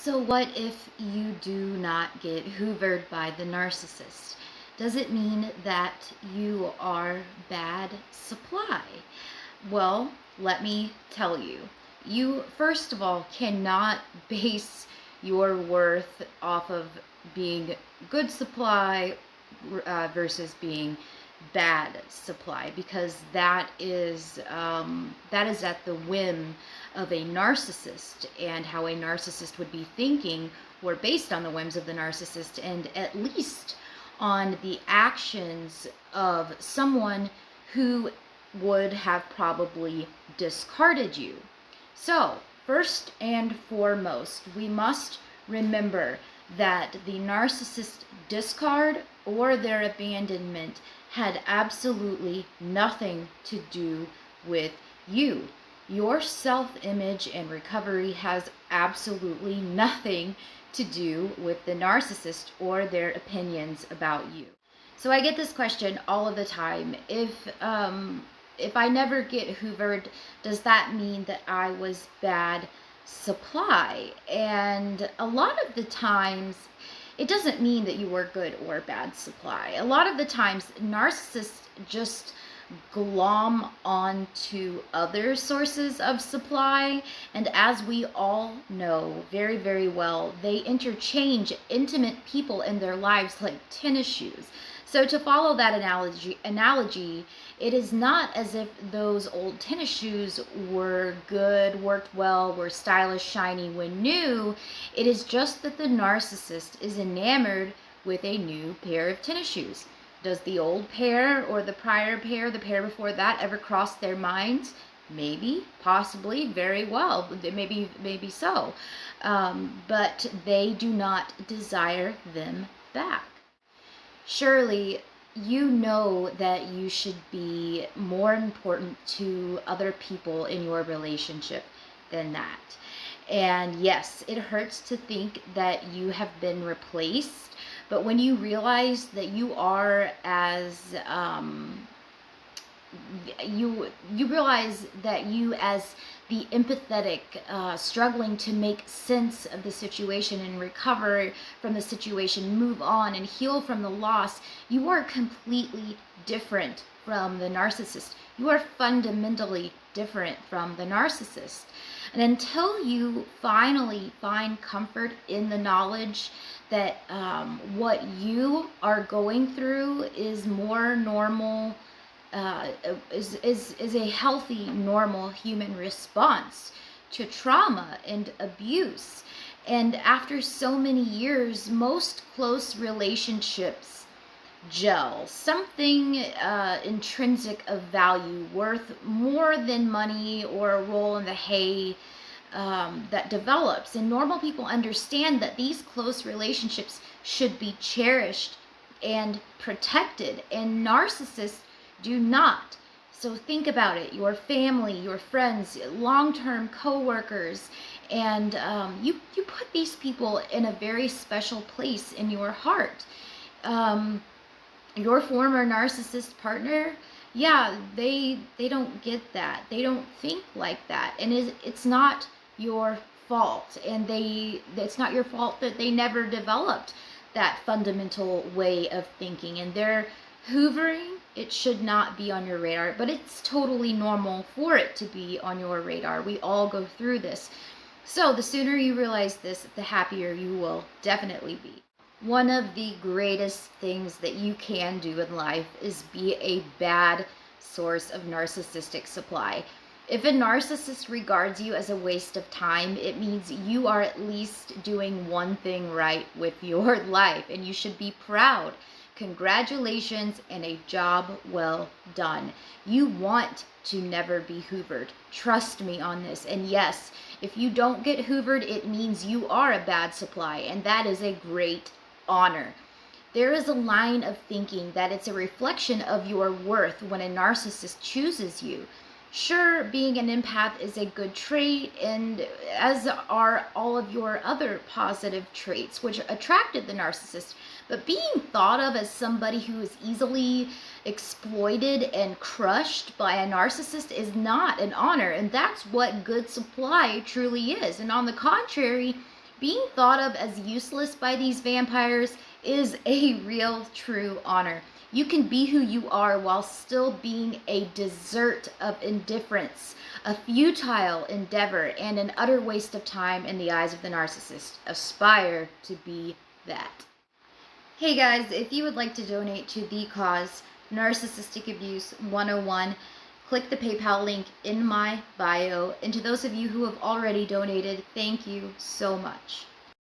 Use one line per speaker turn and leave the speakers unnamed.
So what if you do not get hoovered by the narcissist? Does it mean that you are bad supply? Well, let me tell you. You, first of all, cannot base your worth off of being good supply versus being bad supply, because that is at the whim of a narcissist, and how a narcissist would be thinking were based on the whims of the narcissist, and at least on the actions of someone who would have probably discarded you. So, first and foremost, we must remember that the narcissist discard or their abandonment had absolutely nothing to do with you. Your self-image and recovery has absolutely nothing to do with the narcissist or their opinions about you. So I get this question all of the time. If I never get hoovered, does that mean that I was bad supply? And a lot of the times, it doesn't mean that you were good or bad supply. A lot of the times, narcissists just glom onto other sources of supply, and as we all know very, very well, they interchange intimate people in their lives like tennis shoes. So to follow that analogy, it is not as if those old tennis shoes were good, worked well, were stylish, shiny when new. It is just that the narcissist is enamored with a new pair of tennis shoes. Does the old pair or the prior pair, the pair before that, ever cross their minds? Maybe, possibly, very well, maybe so. But they do not desire them back. Surely you know that you should be more important to other people in your relationship than that. And yes, it hurts to think that you have been replaced, but when you realize that you are as you realize that you, as the empathetic, struggling to make sense of the situation and recover from the situation, move on and heal from the loss, you are completely different from the narcissist. You are fundamentally different from the narcissist. And until you finally find comfort in the knowledge that what you are going through is more normal, is a healthy, normal human response to trauma and abuse. And after so many years, most close relationships gel. Something intrinsic of value, worth more than money or a roll in the hay, that develops. And normal people understand that these close relationships should be cherished and protected, and narcissists do not. So think about it. Your family, your friends, long-term co-workers, and you put these people in a very special place in your heart. Your former narcissist partner, yeah, they don't get that. They don't think like that, and it's not your fault. And it's not your fault that they never developed that fundamental way of thinking. And they're hoovering, it should not be on your radar, but it's totally normal for it to be on your radar. We all go through this. So the sooner you realize this, the happier you will definitely be. One of the greatest things that you can do in life is be a bad source of narcissistic supply. If a narcissist regards you as a waste of time, it means you are at least doing one thing right with your life, and you should be proud. Congratulations, and a job well done. You want to never be hoovered. Trust me on this. And yes, if you don't get hoovered, it means you are a bad supply, and that is a great honor. There is a line of thinking that it's a reflection of your worth when a narcissist chooses you. Sure, being an empath is a good trait, and as are all of your other positive traits, which attracted the narcissist. But being thought of as somebody who is easily exploited and crushed by a narcissist is not an honor, and that's what good supply truly is. And on the contrary, Being thought of as useless by these vampires is a real, true honor. You can be who you are while still being a desert of indifference, a futile endeavor, and an utter waste of time in the eyes of the narcissist. Aspire to be that. Hey guys, if you would like to donate to the cause, Narcissistic Abuse 101, click the PayPal link in my bio. And to those of you who have already donated, thank you so much.